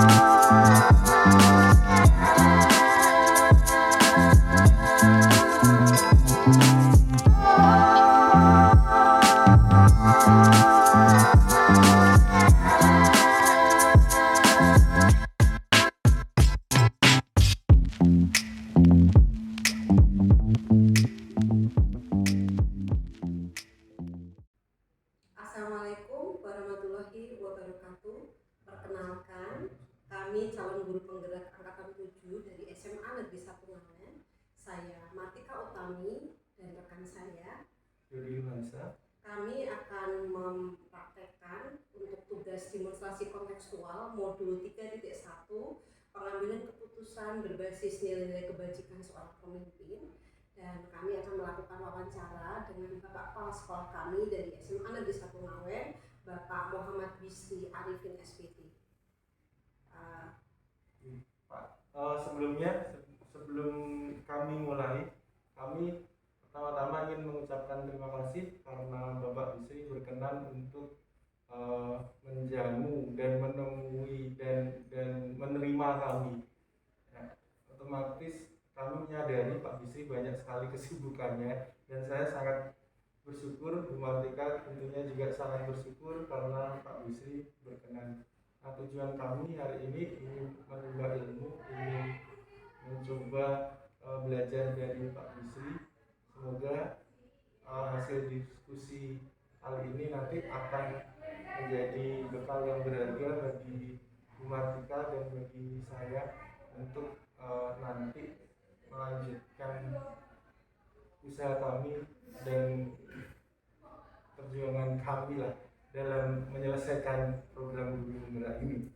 Assalamualaikum warahmatullahi wabarakatuh. Perkenalkan, kami calon guru penggerak angkatan 7 dari SMA Negeri 1 Ngawen. Saya Martika Utami dan rekan saya Yuri Yuhansa. Kami akan mempraktekkan untuk tugas demonstrasi kontekstual modul 3.1 pengambilan keputusan berbasis nilai-nilai kebajikan seorang pemimpin. Dan kami akan melakukan wawancara dengan Bapak Kepala Sekolah kami dari SMA Negeri 1 Ngawen, Bapak Muhammad Bisri Arifin SPT. Pak, sebelum kami mulai, kami pertama-tama ingin mengucapkan terima kasih karena Bapak Bisri berkenan untuk menjamu dan menemui dan menerima kami. Ya, otomatis kami menyadari Pak Bisri banyak sekali kesibukannya dan saya sangat bersyukur, Bu Martika tentunya juga sangat bersyukur karena Pak Bisri berkenan. Nah, tujuan kami hari ini ingin menimba ilmu, ingin mencoba belajar dari Pak Bisri. Semoga hasil diskusi kali ini nanti akan menjadi bekal yang berharga bagi Bu Martika dan bagi saya untuk nanti melanjutkan usaha kami dan perjuangan kami lah dalam menyelesaikan program guru penggerak ini.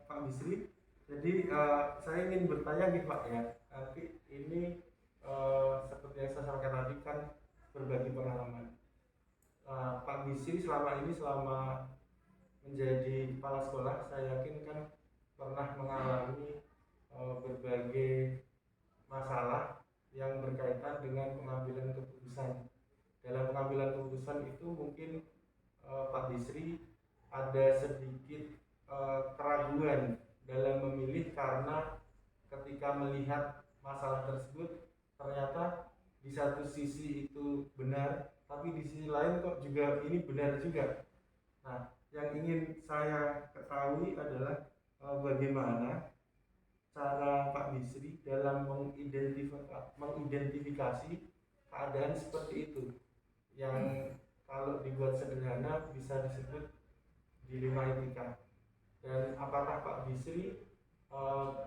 Pak Bisri, jadi saya ingin bertanya nih Pak ya, nanti ini seperti yang saya sampaikan tadi kan berbagi pengalaman. Pak Bisri selama menjadi kepala sekolah, saya yakin kan pernah mengalami berbagai masalah yang berkaitan dengan pengambilan keputusan. Dalam pengambilan keputusan itu mungkin Pak Bisri ada sedikit keraguan dalam memilih karena ketika melihat masalah tersebut ternyata di satu sisi itu benar, tapi di sisi lain kok juga ini benar juga. Nah, yang ingin saya ketahui adalah bagaimana cara Pak Bisri dalam mengidentifikasi keadaan seperti itu yang kalau dibuat sederhana bisa disebut dilema etika. Dan apakah Pak Bisri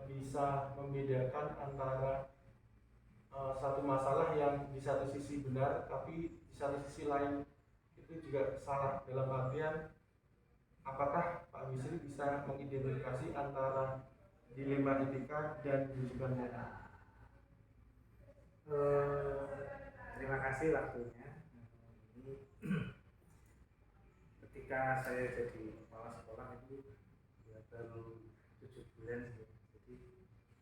bisa membedakan antara satu masalah yang di satu sisi benar tapi di satu sisi lain itu juga salah, dalam artian apakah Pak Bisri bisa mengidentifikasi antara dilema etika dan rujukan moral? Terima kasih waktunya. Ini ketika saya jadi kepala sekolah itu ya baru 7 bulan sih. Jadi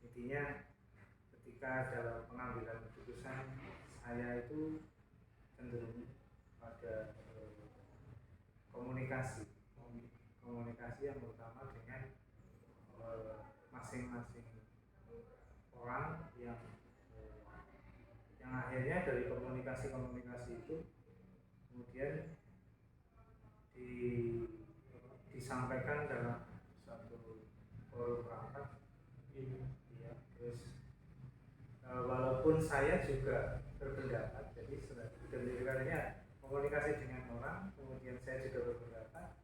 intinya ketika dalam pengambilan keputusan saya itu cenderung pada komunikasi yang utama dengan masing-masing orang yang akhirnya dari komunikasi itu kemudian disampaikan dalam satu forum rapat ini ya. Terus walaupun saya juga berpendapat, jadi identifikasinya komunikasi dengan orang, kemudian saya juga berpendapat.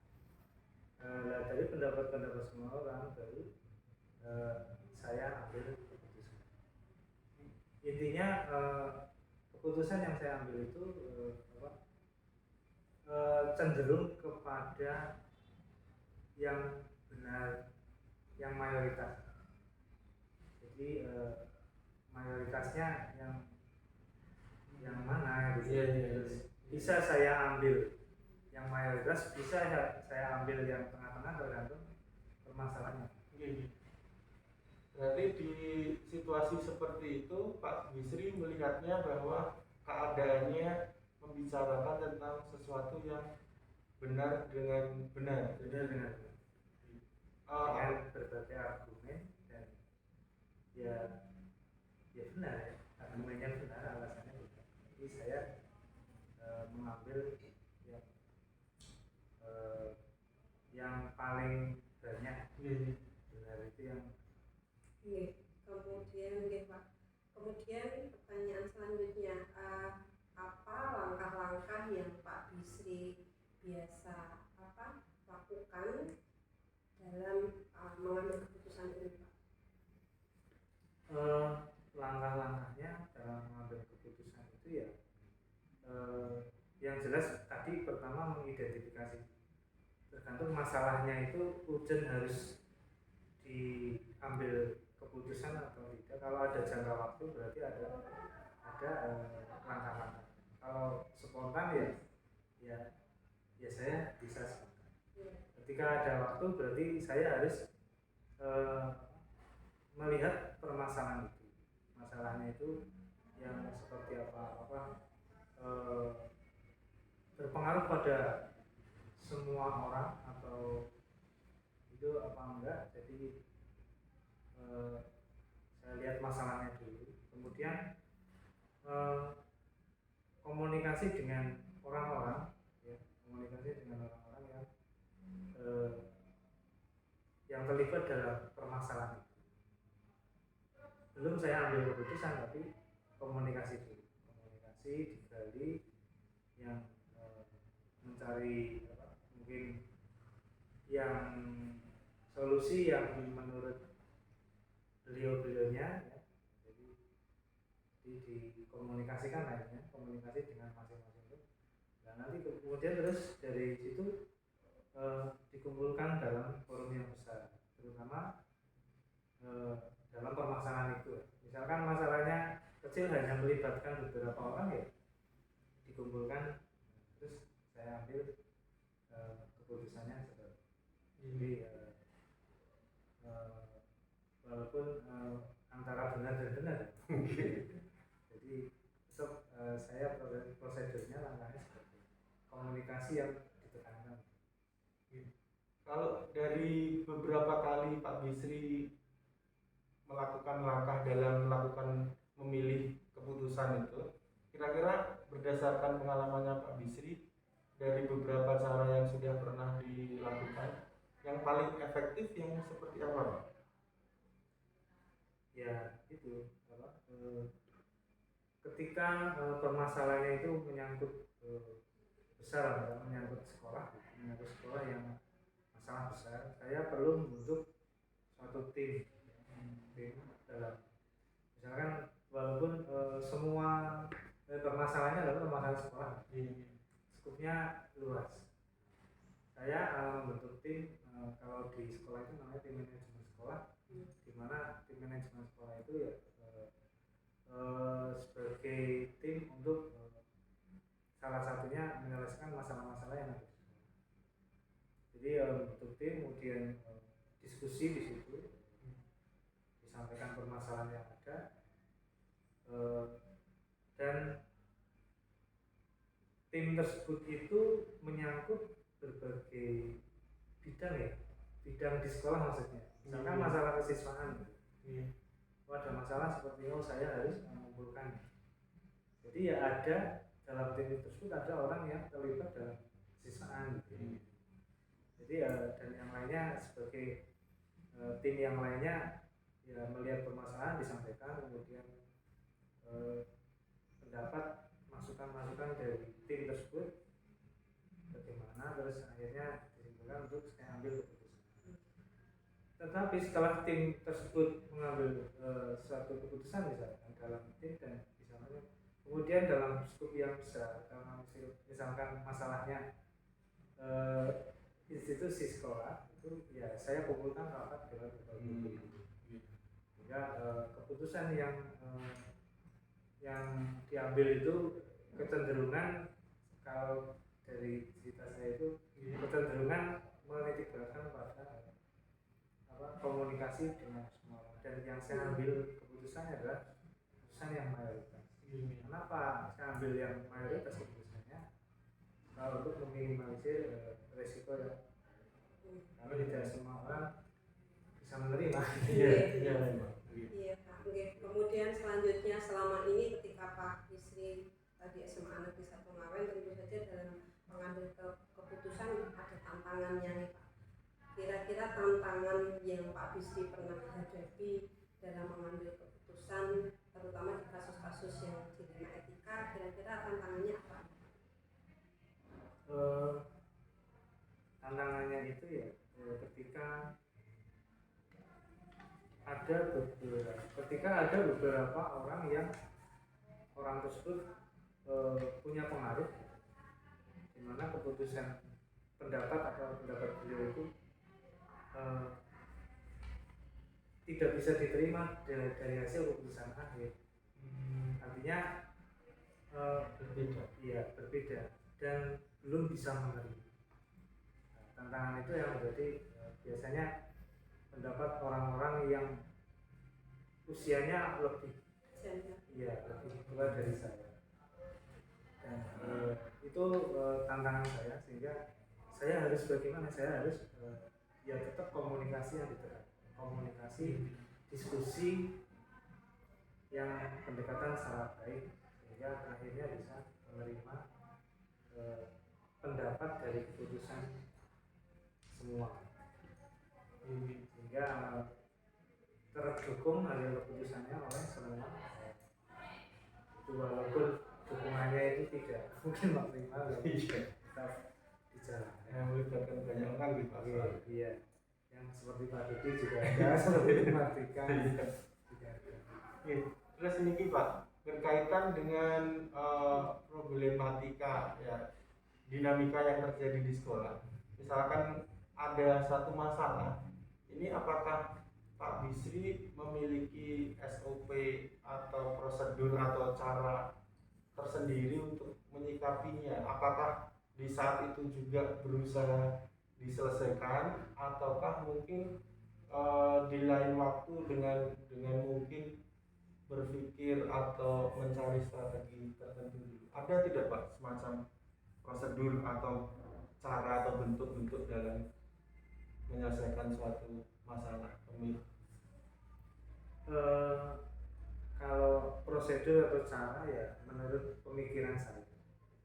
Dari pendapat semua orang baru saya ambil keputusan. Intinya keputusan yang saya ambil itu cenderung kepada yang benar, yang mayoritas. Jadi mayoritasnya yang mana gitu. Bisa saya ambil yang mayoritas, bisa saya ambil yang tengah-tengah, tergantung permasalahannya. Berarti di situasi seperti itu Pak Bisri melihatnya bahwa keadaannya membicarakan tentang sesuatu yang benar dengan benar. Dengan ya ya benar ya, argumennya benar, alasannya benar. Jadi saya mengambil eh, yang paling banyak benar itu yang Oke, kemudian oke Pak. Kemudian pertanyaan selanjutnya, apa langkah-langkah yang Pak Bisri biasa lakukan dalam mengambil keputusan ini Pak? Langkah-langkahnya dalam mengambil keputusan itu ya yang jelas tadi pertama mengidentifikasi, tergantung masalahnya itu urgent harus diambil keputusan atau tidak. Kalau ada jangka waktu berarti ada langkah-langkah. Kalau spontan ya saya bisa spontan. Ketika ada waktu berarti saya harus melihat permasalahan itu. Masalahnya itu yang seperti apa berpengaruh pada semua orang atau itu apa enggak. Jadi saya lihat masalahnya dulu, kemudian komunikasi dengan orang-orang ya, komunikasi dengan orang-orang yang terlibat dalam permasalahan itu. Belum saya ambil keputusan, tapi komunikasi dulu, komunikasi digali, yang mencari mungkin yang solusi yang menurut beliau-beliaunya ya. Jadi dikomunikasikan akhirnya, komunikasi dengan masing-masing itu. Nah nanti kemudian terus dari situ dikumpulkan dalam forum yang besar, terutama dalam permasalahan itu. Misalkan masalahnya kecil hanya melibatkan beberapa orang ya, dikumpulkan terus saya ambil keputusannya seperti ini. Walaupun antara benar dan benar. Jadi besok saya prosedurnya langkahnya seperti komunikasi yang ditekankan. Kalau dari beberapa kali Pak Bisri melakukan langkah dalam melakukan memilih keputusan itu, kira-kira berdasarkan pengalamannya Pak Bisri dari beberapa cara yang sudah pernah dilakukan, yang paling efektif yang seperti apa Pak? Ya itu ketika permasalahannya itu menyangkut besar, menyangkut sekolah yang masalah besar, saya perlu membentuk suatu tim dalam, misalkan walaupun semua permasalahannya adalah permasalahan sekolah, skupnya luas, saya membentuk tim. Kalau di sekolah itu namanya tim manajemen sekolah, di mana tim manajemen sekolah itu ya sebagai tim untuk salah satunya menyelesaikan masalah-masalah yang ada. Jadi bentuk tim, kemudian diskusi di situ, disampaikan permasalahan yang ada, dan tim tersebut itu menyangkut berbagai bidang ya, bidang di sekolah maksudnya. Misalkan masalah kesiswaan gitu. Ada masalah seperti itu, saya harus mengumpulkan. Jadi ya ada dalam tim tersebut ada orang yang terlibat dalam kesiswaan gitu. Jadi dan yang lainnya sebagai tim yang lainnya ya melihat permasalahan disampaikan, kemudian pendapat masukan-masukan dari tim tersebut bagaimana, terus akhirnya disimpulkan untuk saya ambil keputusan. Tetapi setelah tim tersebut mengambil suatu keputusan misalkan dalam tim dan misalnya kemudian dalam skup yang besar, dalam misalkan masalahnya institusi sekolah itu ya saya kumpulkan rapat dengan berbagai sehingga keputusan yang diambil itu kecenderungan, kalau dari cerita saya itu kecenderungan menitikberatkan pada komunikasi dengan semua orang, dan yang saya ambil keputusannya adalah keputusan yang mayoritas. Kenapa saya ambil yang mayoritas keputusannya? Kalau untuk meminimalisir resiko ya, karena tidak semua orang bisa menerima. Iya Pak. mengambil keputusan ada tantangannya nih Pak. Kira-kira tantangan yang Pak Bisri pernah hadapi dalam mengambil keputusan, terutama di kasus-kasus yang dilema etika, kira-kira tantangannya apa? Tantangannya itu ya ketika ada beberapa orang yang orang tersebut punya pengaruh, di mana keputusan pendapat atau pendapat beliau itu tidak bisa diterima dari hasil keputusan akhir. Artinya berbeda dan belum bisa menerima. Tantangan itu yang berarti biasanya pendapat orang-orang yang usianya lebih tua dari saya, dan itu tantangan saya, sehingga saya harus bagaimana, saya harus ya tetap komunikasi yang diterapkan, komunikasi, diskusi yang pendekatan secara baik, sehingga akhirnya bisa menerima pendapat dari keputusan semua, sehingga terdukung hasil keputusannya oleh semua. Itu walaupun dukungannya itu tidak mungkin maksimal, tetap dijalankan. Yang melibatkan banyak orang di pasar. Iya, yang seperti Pak Dudi juga ada, seperti Martika juga ada. Terus ini Pak, berkaitan dengan problematika ya, dinamika yang terjadi di sekolah. Misalkan ada satu masalah, ini apakah Pak Bisri memiliki SOP atau prosedur atau cara tersendiri untuk menyikapinya? Apakah di saat itu juga berusaha diselesaikan, ataukah mungkin di lain waktu dengan mungkin berpikir atau mencari strategi tertentu? Ada tidak Pak semacam prosedur atau cara atau bentuk-bentuk dalam menyelesaikan suatu masalah pemilu? Kalau prosedur atau cara ya menurut pemikiran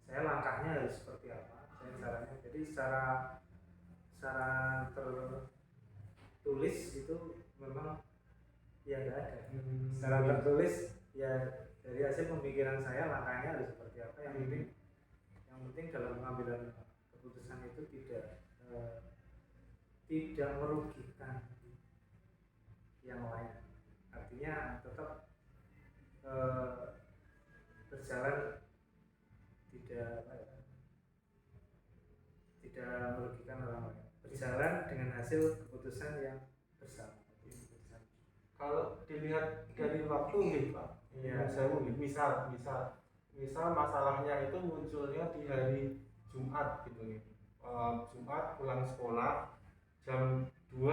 saya langkahnya harus seperti apa, saya caranya. Jadi secara tertulis itu memang ya nggak ada. Secara tertulis ya dari hasil pemikiran saya langkahnya harus seperti apa. Yang penting dalam pengambilan keputusan itu tidak merugikan yang lain. Artinya tetap berjalan tidak merugikan orang lain, berjalan dengan hasil keputusan yang bersama. Kalau dilihat dari waktu nih Pak, ya saya misal masalahnya itu munculnya di hari Jumat gitu nih, Jumat pulang sekolah jam 2.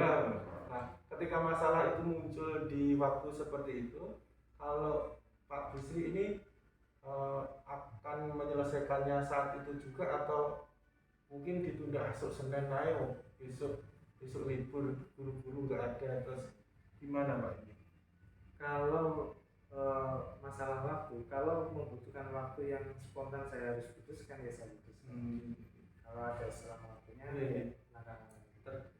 Nah, ketika masalah itu muncul di waktu seperti itu, kalau Pak Bisri ini akan menyelesaikannya saat itu juga, atau mungkin ditunda esok Senin ayo, besok libur, guru-guru nggak ada, terus gimana Pak ini? Kalau masalah waktu, kalau membutuhkan waktu yang spontan saya harus putuskan ya saya putuskan. Kalau ada selang waktunya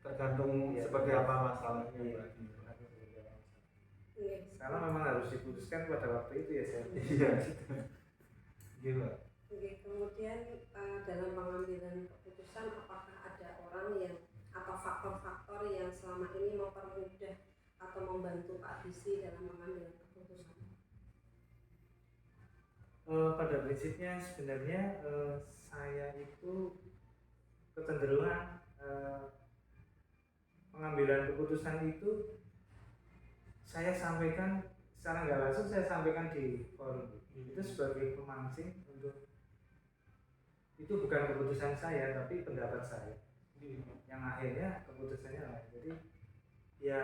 tergantung seperti apa masalahnya. Karena memang harus diputuskan pada waktu itu ya saya. Gila. Kemudian dalam pengambilan keputusan, apakah ada orang yang atau faktor-faktor yang selama ini mempermudah atau membantu Pak Bisri dalam mengambil keputusan? Pada prinsipnya sebenarnya saya itu kecenderungan pengambilan keputusan itu saya sampaikan secara nggak langsung, saya sampaikan di forum itu sebagai pemancing untuk, itu bukan keputusan saya tapi pendapat saya yang akhirnya keputusannya lain. Jadi ya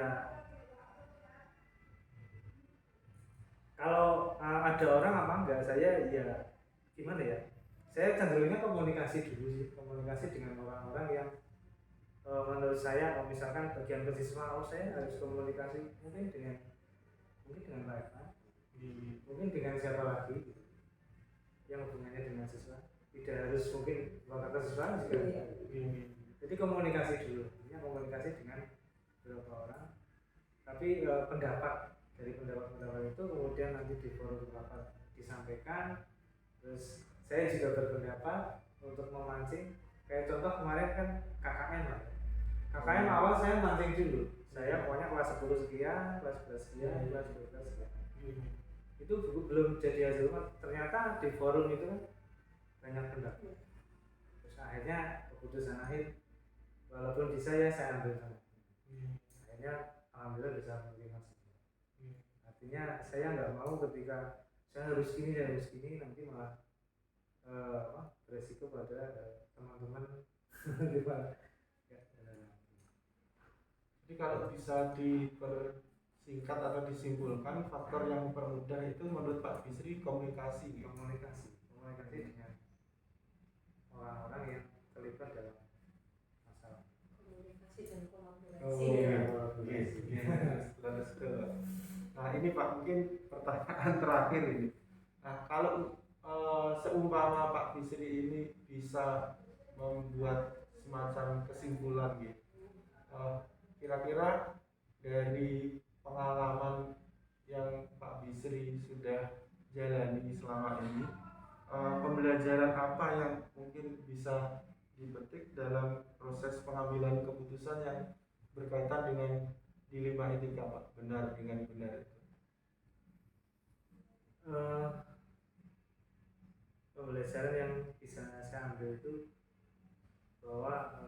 kalau ada orang apa enggak, saya ya gimana ya, saya cenderungnya komunikasi dulu sih, komunikasi dengan orang-orang yang menurut saya, misalkan bagian kesiswa, saya harus komunikasi mungkin dengan Pak Evan, mungkin dengan siapa lagi gitu, yang hubungannya dengan siswa. tidak harus mungkin kata sesuatu juga. Jadi komunikasi dulu, artinya komunikasi dengan beberapa orang. Tapi pendapat dari pendapat itu kemudian nanti di forum rapat disampaikan. Terus saya juga berpendapat untuk memancing. Kayak contoh kemarin kan KKN lah. KKN awal saya mancing dulu. Saya pokoknya kelas 10 sekian, kelas 11 sekian, kelas 12 sekian. Itu belum jadi hasil, ternyata di forum itu kan banyak pendapat. Terus akhirnya keputusan akhir, walaupun bisa ya saya ambil sana. Akhirnya alhamdulillah bisa menerima. Artinya saya nggak mau ketika saya harus gini nanti malah beresiko pada teman-teman di mana. Jadi kalau bisa dipersingkat atau disimpulkan, faktor yang mempermudah itu menurut Pak Bisri komunikasi dengan orang-orang yang terlibat dalam masalah. Komunikasi dan kolaborasi. Nah ini Pak, mungkin pertanyaan terakhir ini. Nah kalau seumpama Pak Bisri ini bisa membuat semacam kesimpulan gitu, kira-kira dari pengalaman yang Pak Bisri sudah jalani selama ini, pembelajaran apa yang mungkin bisa dipetik dalam proses pengambilan keputusan yang berkaitan dengan dilema etika Pak, benar dengan benar itu? Pembelajaran yang bisa saya ambil itu bahwa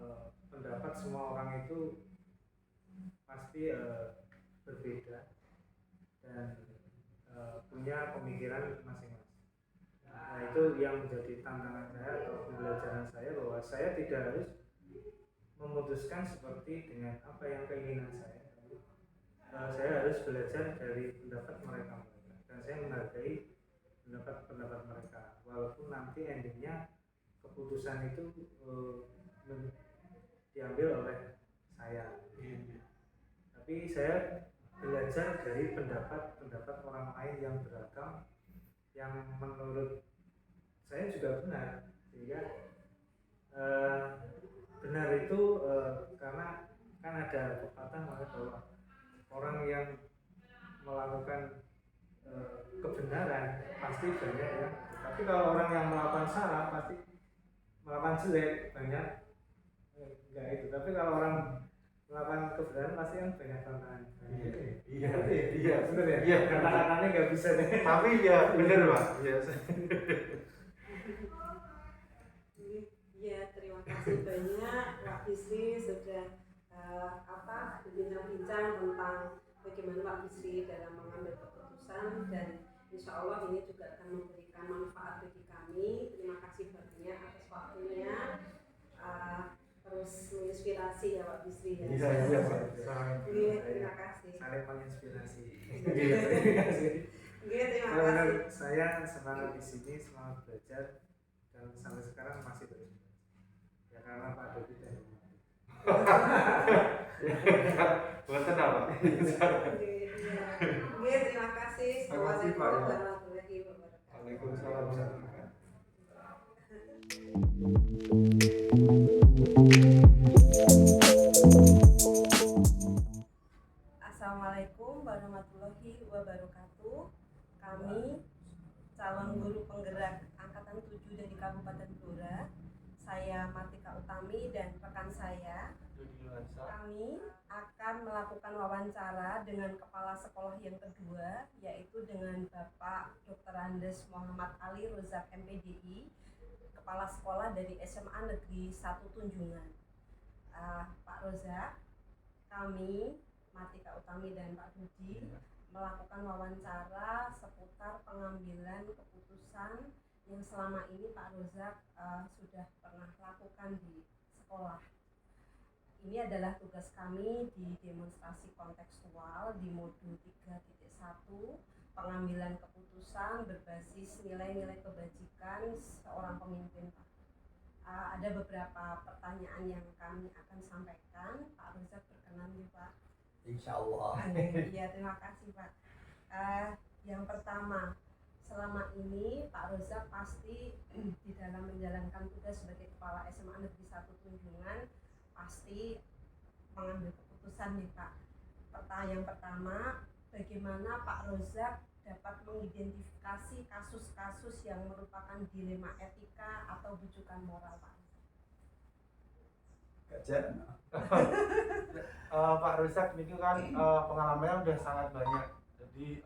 pendapat semua orang itu pasti berbeda dan punya pemikiran masing-masing. Nah itu yang menjadi tantangan saya atau pembelajaran saya, bahwa saya tidak harus memutuskan seperti dengan apa yang keinginan saya. Saya harus belajar dari pendapat mereka dan saya menghargai pendapat mereka, walaupun nanti endingnya keputusan itu diambil oleh saya. Tapi saya belajar dari pendapat orang lain yang beragam, yang menurut saya juga benar, sehingga benar itu karena kan ada pepatah bahwa orang yang melakukan kebenaran pasti banyak ya, tapi kalau orang yang melakukan salah pasti melakukan jelek banyak enggak itu. Tapi kalau orang melakukan kebenaran pasti kan banyak tantangan. Iya benar ya. Iya, kata-katanya nggak bisa deh. Tapi ya benar Pak. Iya, terima kasih banyak Pak Bisri sudah berbincang-bincang tentang bagaimana Pak Bisri dalam mengambil keputusan, dan insya Allah ini juga akan memberikan manfaat bagi kami. Terima kasih banyak atas waktunya, terus menginspirasi ya Pak Bisri ya. Iya Pak. Terima kasih. Saling menginspirasi. Terima kasih. Saya semangat di sini, semangat belajar, dan sampai sekarang masih terus belajar. Ya karena Pak Dodi dan Buatan apa? Terima kasih. Assalamualaikum warahmatullahi wabarakatuh. Waalaikumsalam. Assalamualaikum warahmatullahi wabarakatuh. Kami calon guru penggerak angkatan 7 dari Kabupaten Blora, saya Matika Utami dan rekan saya, kami akan melakukan wawancara dengan kepala sekolah yang kedua, yaitu dengan Bapak Dr. Andes Muhammad Ali Rozak MPDI, kepala sekolah dari SMA Negeri 1 Tunjungan. Pak Rozak, kami Matika Utami dan Pak Budi melakukan wawancara seputar pengambilan keputusan yang selama ini Pak Rozak sudah pernah lakukan di sekolah. Ini adalah tugas kami di demonstrasi kontekstual di modul 3.1, pengambilan keputusan berbasis nilai-nilai kebajikan seorang pemimpin. Ada beberapa pertanyaan yang kami akan sampaikan. Pak Rozak berkenan nih Pak. Insya Allah. Iya, terima kasih Pak. Yang pertama, selama ini Pak Rozak pasti di dalam menjalankan tugas sebagai Kepala SMA Negeri 1 Tunjungan pasti mengambil keputusan nih Pak. Pertanyaan pertama, bagaimana Pak Rozak dapat mengidentifikasi kasus-kasus yang merupakan dilema etika atau bujukan moral Pak? Pak Rozak itu kan pengalamannya udah sangat banyak. Jadi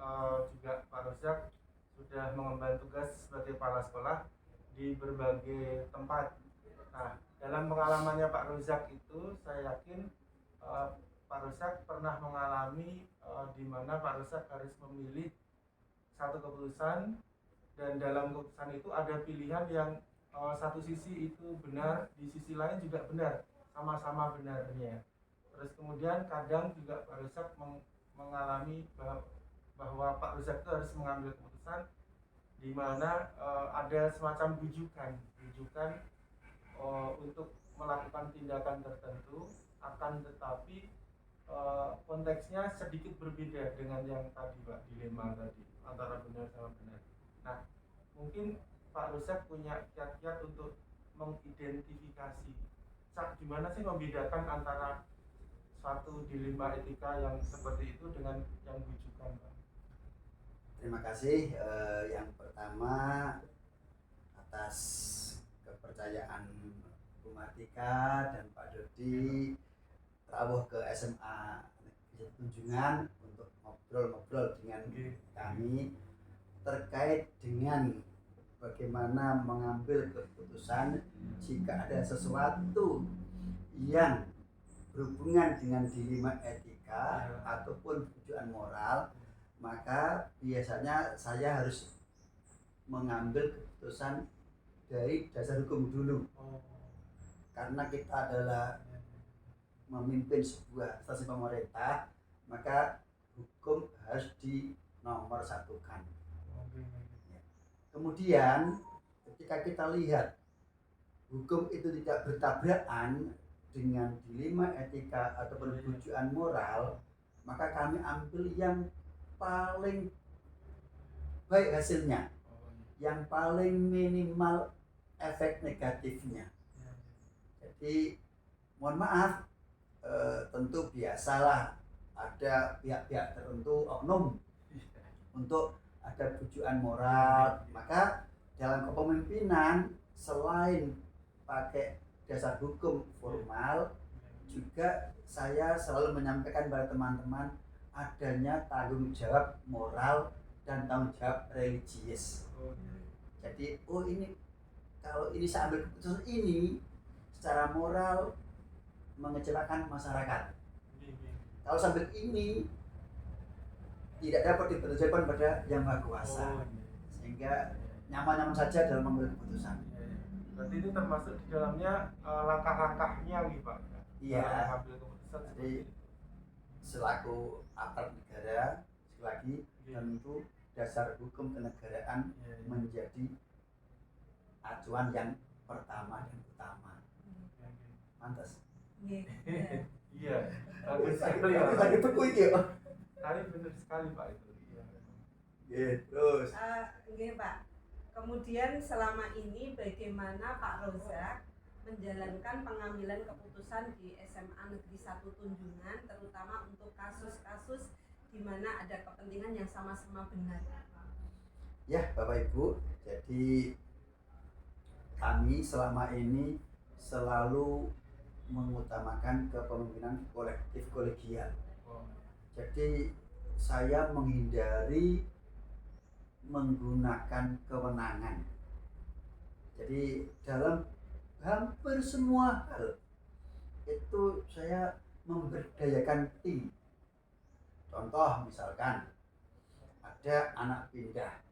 juga Pak Rozak sudah mengemban tugas sebagai kepala sekolah di berbagai tempat. Nah, dalam pengalamannya Pak Rozak itu, saya yakin Pak Rozak pernah mengalami di mana Pak Rozak harus memilih satu keputusan, dan dalam keputusan itu ada pilihan yang satu sisi itu benar, di sisi lain juga benar, sama-sama benarnya. Terus kemudian kadang juga Pak Rozak mengalami bahwa Pak Rozak itu harus mengambil keputusan di mana ada semacam bujukan untuk melakukan tindakan tertentu, akan tetapi konteksnya sedikit berbeda dengan yang tadi Pak, dilema tadi antara benar sama benar. Nah, mungkin Pak Rozak punya kiat-kiat untuk mengidentifikasi gimana sih membedakan antara suatu dilema etika yang seperti itu dengan yang bujukan, Pak. Terima kasih. Yang pertama, atas kepercayaan Bu Martika dan Pak Dodi rawuh ke SMA Negeri Tunjungan untuk ngobrol-ngobrol dengan kami terkait dengan bagaimana mengambil keputusan jika ada sesuatu yang berhubungan dengan dilema etika ataupun bujukan moral, maka biasanya saya harus mengambil keputusan dari dasar hukum dulu. Karena kita adalah memimpin sebuah instansi pemerintah, maka hukum harus dinomorsatukan. Kemudian ketika kita lihat hukum itu tidak bertabrakan dengan dilema etika ataupun bujukan moral, maka kami ambil yang paling baik hasilnya, yang paling minimal efek negatifnya. Jadi mohon maaf, tentu biasalah ada pihak-pihak tertentu oknum untuk ada bujukan moral, maka dalam kepemimpinan selain pakai dasar hukum formal, juga saya selalu menyampaikan kepada teman-teman adanya tanggung jawab moral dan tanggung jawab religius. Jadi ini kalau ini saya ambil keputusan ini secara moral mengecewakan masyarakat, kalau sambil ini tidak dapat dipertanggungjawabkan pada Yang Maha Kuasa, sehingga nyaman-nyaman saja dalam mengambil keputusan. Berarti itu termasuk di dalamnya langkah-langkahnya nih Pak. Iya. Mengambil keputusan. Jadi selaku aparat negara, sekali lagi tentu dasar hukum kenegaraan menjadi acuan yang pertama dan utama. Mantas. Iya. Bagus sekali Pak. Lagi beku iki ya. Tadi benar sekali Pak itu. Iya. Terus. Nggih Pak. Kemudian selama ini bagaimana Pak Rozak menjalankan pengambilan keputusan di SMA Negeri 1 Tunjungan, terutama untuk kasus-kasus di mana ada kepentingan yang sama-sama benar? Ya Bapak Ibu, jadi kami selama ini selalu mengutamakan kepemimpinan kolektif kolegial. Jadi saya menghindari menggunakan kewenangan. Jadi dalam hampir semua hal itu saya memberdayakan tim. Contoh misalkan ada anak pindah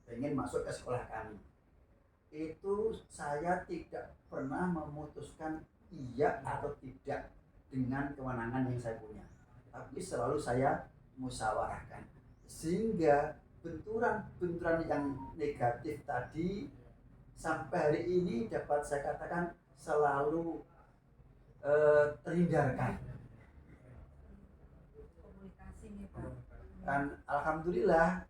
ingin masuk ke sekolah kami, itu saya tidak pernah memutuskan iya atau tidak dengan kewenangan yang saya punya, tapi selalu saya musyawarahkan, sehingga benturan-benturan yang negatif tadi sampai hari ini dapat saya katakan selalu terhindarkan. Komunikasi nih Pak. Dan alhamdulillah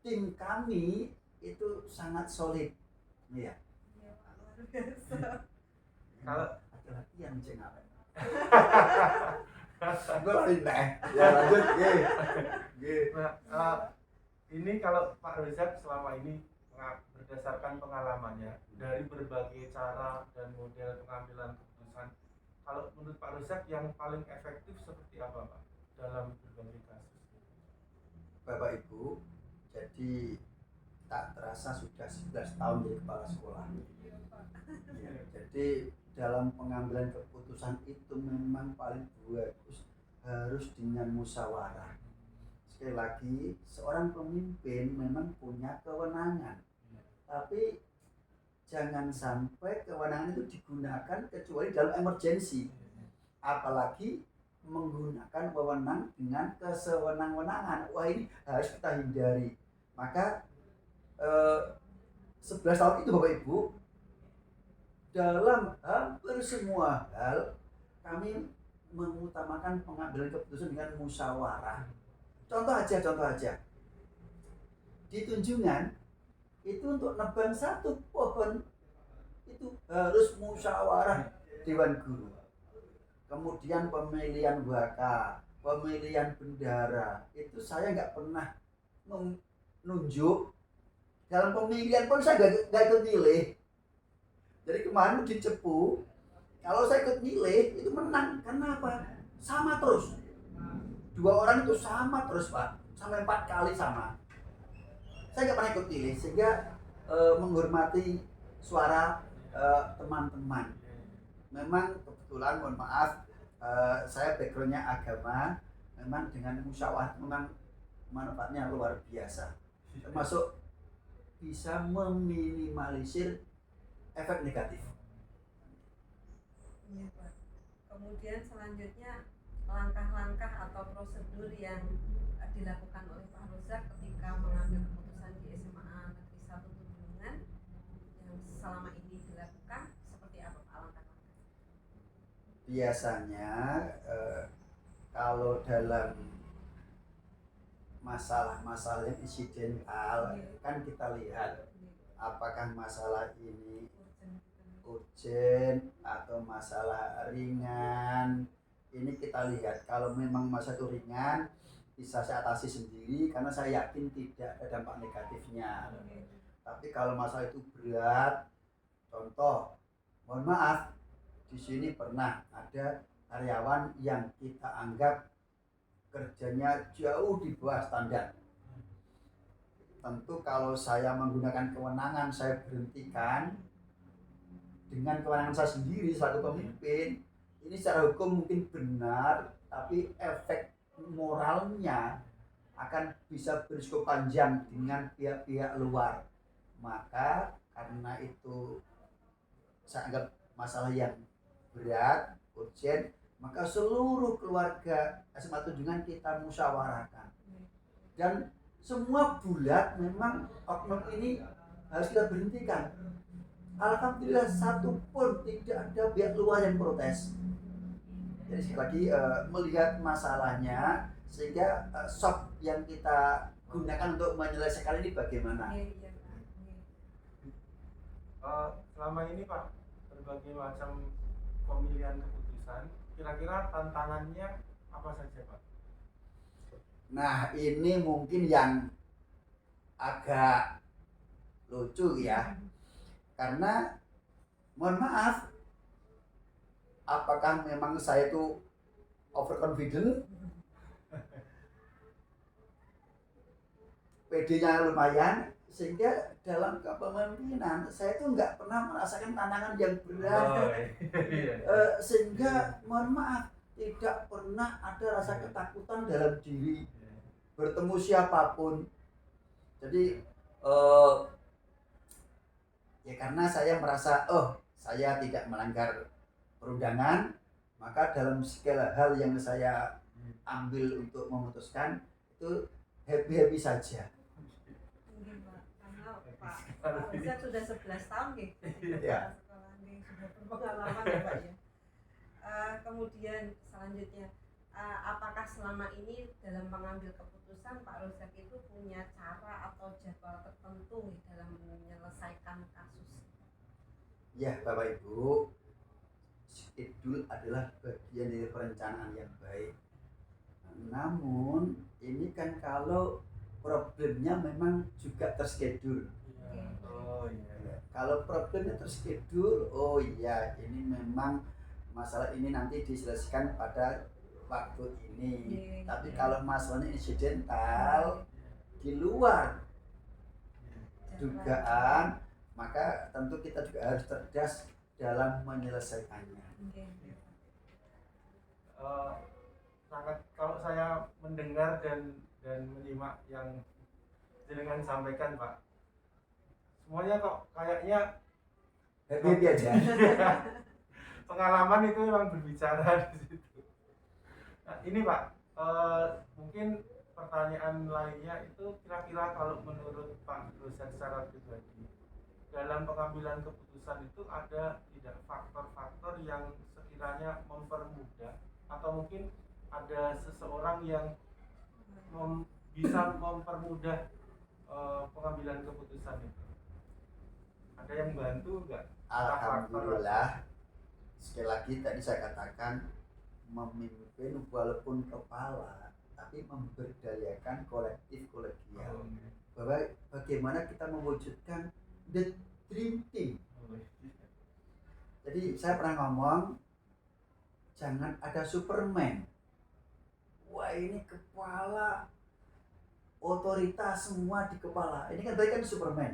tim kami itu sangat solid. Iya. Iya Pak, luar biasa. Kalau ada latihan ceng apa? Gue lain deh. Ya lanjut, nah, ini kalau Pak Rizak selama ini berdasarkan pengalamannya dari berbagai cara dan model pengambilan keputusan, kalau menurut Pak Rizak yang paling efektif seperti apa Pak dalam berbagai kasus? Bapak Ibu, jadi tak terasa sudah 11 tahun jadi kepala sekolah. Ya, jadi dalam pengambilan keputusan itu memang paling bagus harus dengan musyawarah. Sekali lagi, seorang pemimpin memang punya kewenangan, tapi jangan sampai kewenangan itu digunakan kecuali dalam emergensi, apalagi menggunakan wewenang dengan kesewenang-wenangan. Wah, ini harus kita hindari. Maka 11 tahun itu Bapak Ibu, dalam hampir semua hal kami mengutamakan pengambilan keputusan dengan musyawarah. Contoh aja. Di Tunjungan itu untuk nebang satu pohon itu harus musyawarah Dewan Guru. Kemudian pemilihan waka, pemilihan bendara, itu saya nggak pernah menunjuk. Dalam pemilihan pun saya nggak ikut milih. Jadi kemarin di Cepu, kalau saya ikut milih itu menang. Karena apa? Sama terus. 2 orang itu sama terus Pak, sampai 4 kali sama. Saya nggak pernah ikut milih, sehingga menghormati suara teman-teman. Memang kebetulan, mohon maaf, saya backgroundnya agama, memang dengan musyawarah memang manfaatnya luar biasa, termasuk bisa meminimalisir efek negatif. Iya Pak. Kemudian selanjutnya langkah-langkah atau prosedur yang dilakukan oleh Pak Rozak ketika mengambil keputusan di SMA Negeri 1 Tunjungan yang selama ini dilakukan seperti apa Pak langkah-langkah? Biasanya kalau dalam masalah-masalah yang insidental kan kita lihat apakah masalah ini urgent atau masalah ringan. Ini kita lihat, kalau memang masalah itu ringan bisa saya atasi sendiri karena saya yakin tidak ada dampak negatifnya. Tapi kalau masalah itu berat, contoh, mohon maaf, di sini pernah ada karyawan yang kita anggap kerjanya jauh di bawah standar. Tentu kalau saya menggunakan kewenangan, saya berhentikan dengan kewenangan saya sendiri selaku pemimpin. Ini secara hukum mungkin benar, tapi efek moralnya akan bisa berisiko panjang dengan pihak-pihak luar. Maka karena itu saya anggap masalah yang berat, urgent, maka seluruh keluarga SMA Tunjungan kita musyawarahkan. Dan semua bulat memang oknum ini harus kita berhentikan. Alhamdulillah satu pun tidak ada pihak luar yang protes. Jadi sekali lagi melihat masalahnya sehingga soft yang kita gunakan untuk menyelesaikan ini bagaimana. Selama ini Pak, berbagai macam pemilihan keputusan, kira-kira tantangannya apa saja Pak? Nah ini mungkin yang agak lucu ya, karena mohon maaf, apakah memang saya itu overconfident, PD-nya lumayan, sehingga dalam kepemimpinan saya itu nggak pernah merasakan tantangan yang berat. Sehingga mohon maaf, tidak pernah ada rasa ketakutan dalam diri bertemu siapapun. Jadi ya karena saya merasa saya tidak melanggar perundangan, maka dalam segala hal yang saya ambil untuk memutuskan itu happy saja. Pak Rizak sudah 11 tahun nih ya. Sekolah nih sudah berpengalaman ya Pak ya. Kemudian selanjutnya apakah apakah selama ini dalam mengambil keputusan Pak Rozak itu punya cara atau jadwal tertentu nih dalam menyelesaikan kasus? Ya Bapak Ibu, schedule adalah bagian dari perencanaan yang baik. Namun ini kan kalau problemnya memang juga terschedule. Iya. Oh iya. Ya, kalau problemnya terschedule, oh iya ini memang masalah ini nanti diselesaikan pada waktu ini. Tapi kalau masalahnya insidental di luar dugaan, maka tentu kita juga harus cerdas dalam menyelesaikannya. Sangat, kalau saya mendengar dan menyimak yang jenengan sampaikan Pak, semuanya kok kayaknya Happy aja. pengalaman itu memang berbicara di situ. Nah, ini Pak, mungkin pertanyaan lainnya itu kira-kira kalau menurut Pak Rozak secara pribadi, dalam pengambilan keputusan itu ada tidak faktor-faktor yang sekiranya mempermudah, atau mungkin ada seseorang yang bisa mempermudah pengambilan keputusan itu? Ada yang bantu nggak? Alhamdulillah, sekali lagi tadi saya katakan memimpin walaupun kepala tapi memberdayakan kolektif kolegial. Bahwa bagaimana kita mewujudkan the dream team. Jadi saya pernah ngomong, jangan ada Superman. Wah ini kepala, otoritas semua di kepala. Ini kan berarti kan Superman.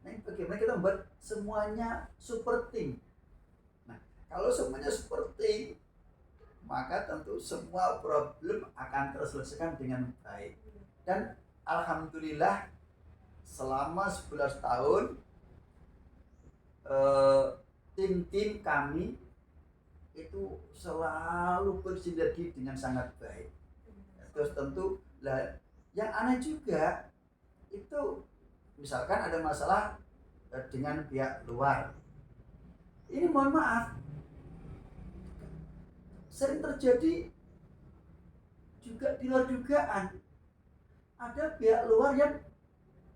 Nah, bagaimana kita membuat semuanya super team. Nah, kalau semuanya super team, maka tentu semua problem akan terselesaikan dengan baik. Dan alhamdulillah selama 11 tahun tim-tim kami itu selalu bersinergi dengan sangat baik. Terus tentu lah, yang aneh juga itu misalkan ada masalah dengan pihak luar. Ini mohon maaf, sering terjadi juga di luar dugaan. Ada pihak luar yang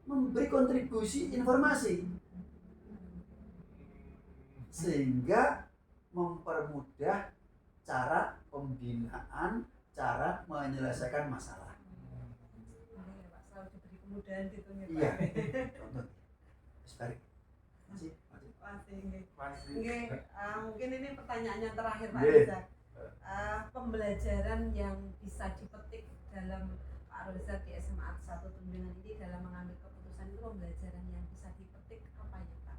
memberi kontribusi informasi sehingga mempermudah cara pembinaan, cara menyelesaikan masalah. Selalu diberi kemudahan gitu ya Pak. Iya. Contoh. Sebaik. Masih. Mungkin ini pertanyaannya terakhir Pak Iya. Rozak. Pembelajaran yang bisa dipetik dalam Pak Rozak di SMA 1 Tunjungan ini dalam mengambil keputusan itu, pembelajaran yang bisa dipetik apa ya Pak?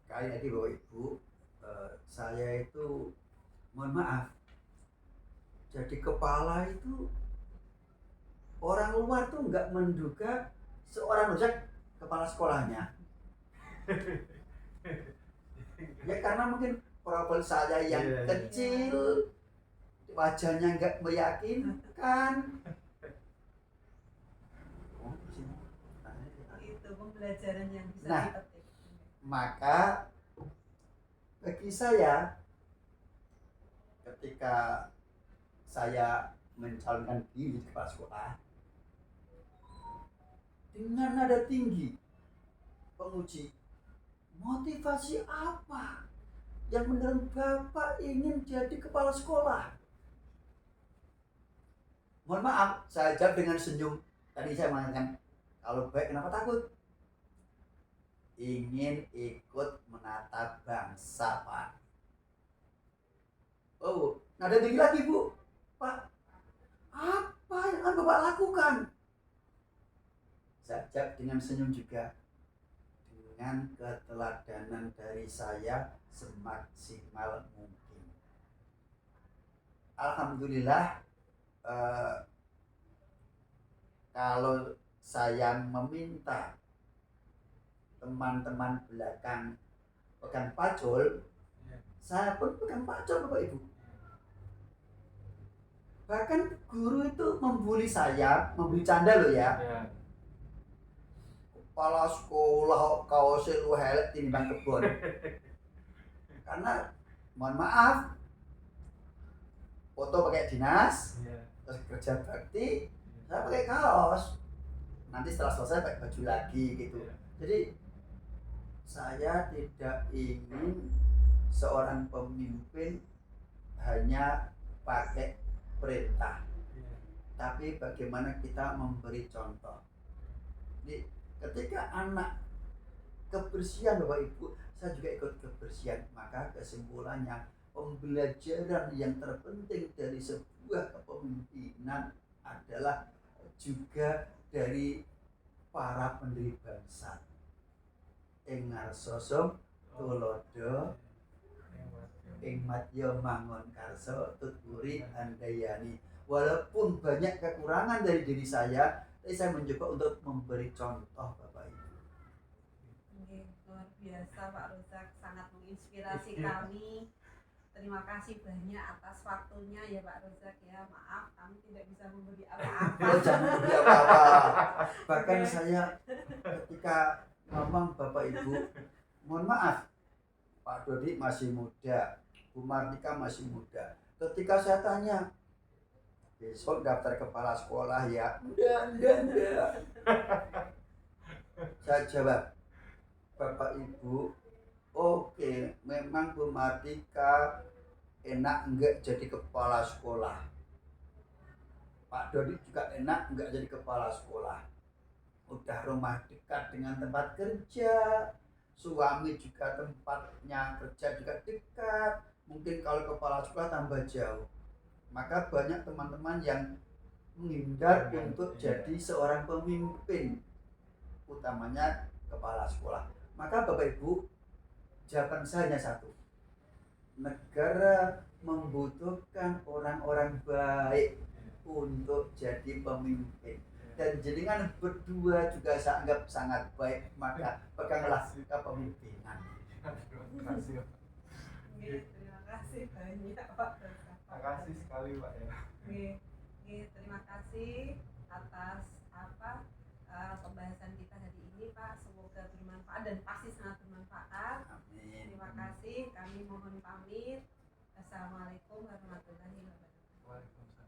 Sekali lagi Bapak Ibu, saya itu mohon maaf, jadi kepala itu orang luar tuh nggak menduga seorang Rozak kepala sekolahnya. Ya karena mungkin profil saya yang kecil, wajahnya nggak meyakinkan. Itu pembelajaran yang bisa Nah, dipetik. maka bagi saya ketika saya mencalonkan diri di kepala sekolah dengan nada tinggi, penguji, motivasi apa yang mendorong Bapak ingin jadi kepala sekolah? Mohon maaf, saya jawab dengan senyum. Tadi saya mengatakan, kalau baik kenapa takut? Ingin ikut menata bangsa, Pak. Oh, nada tinggi lagi, Bu. Pak, apa yang akan Bapak lakukan? Saya jawab dengan senyum juga. Dengan keteladanan dari saya semaksimal mungkin. Alhamdulillah, kalau saya meminta teman-teman belakang pegang pacul, saya pun pegang pacul Bapak Ibu. Bahkan guru itu membuli saya, membuli canda loh ya. Kepala sekolah kaosnya lu helek tinimbang kebon. Karena mohon maaf, foto pakai dinas, Iya. terus kerja bakti saya pakai kaos, nanti setelah selesai pakai baju lagi gitu. Iya. Jadi saya tidak ingin seorang pemimpin hanya pakai perintah, Iya. tapi bagaimana kita memberi contoh. Jadi ketika anak kebersihan Bapak Ibu, saya juga ikut kebersihan, maka kesimpulannya pembelajaran yang terpenting dari sebuah kepemimpinan adalah juga dari para pendiri bangsa. Engar sosom tulodo ing madya mangun karso tuturi andayani. Walaupun banyak kekurangan dari diri saya, tapi saya mencoba untuk memberi contoh Bapak Ibu. Luar biasa Pak Rozak, sangat menginspirasi kami. Terima kasih banyak atas waktunya ya Pak Rozak ya. Maaf kami tidak bisa memberi apa-apa. Oh, jangan beri apa-apa. Bahkan saya ketika ngomong Bapak Ibu, mohon maaf, Pak Dodi masih muda, Bu Martika masih muda. Ketika saya tanya, besok daftar kepala sekolah ya? Enggak. Saya jawab, Bapak Ibu, oke, memang Bu Martika enak enggak jadi kepala sekolah. Pak Dodi juga enak enggak jadi kepala sekolah. Udah rumah dekat dengan tempat kerja, suami juga tempatnya kerja juga dekat. Mungkin kalau kepala sekolah tambah jauh. Maka banyak teman-teman yang menghindar untuk jadi seorang pemimpin, utamanya kepala sekolah. Maka Bapak Ibu, jawaban saya hanya satu. Negara membutuhkan orang-orang baik untuk jadi pemimpin. Dan jenengan berdua juga saya anggap sangat baik, maka peganglah kepemimpinan. Terima kasih. Terima kasih banyak Pak Rozak. Terima kasih sekali Pak ya. Terima kasih atas pembahasan kita hari ini Pak. Semoga bermanfaat dan pasti sangat bermanfaat. Amin. Terima kasih. Kami mohon pamit. Assalamualaikum warahmatullahi wabarakatuh.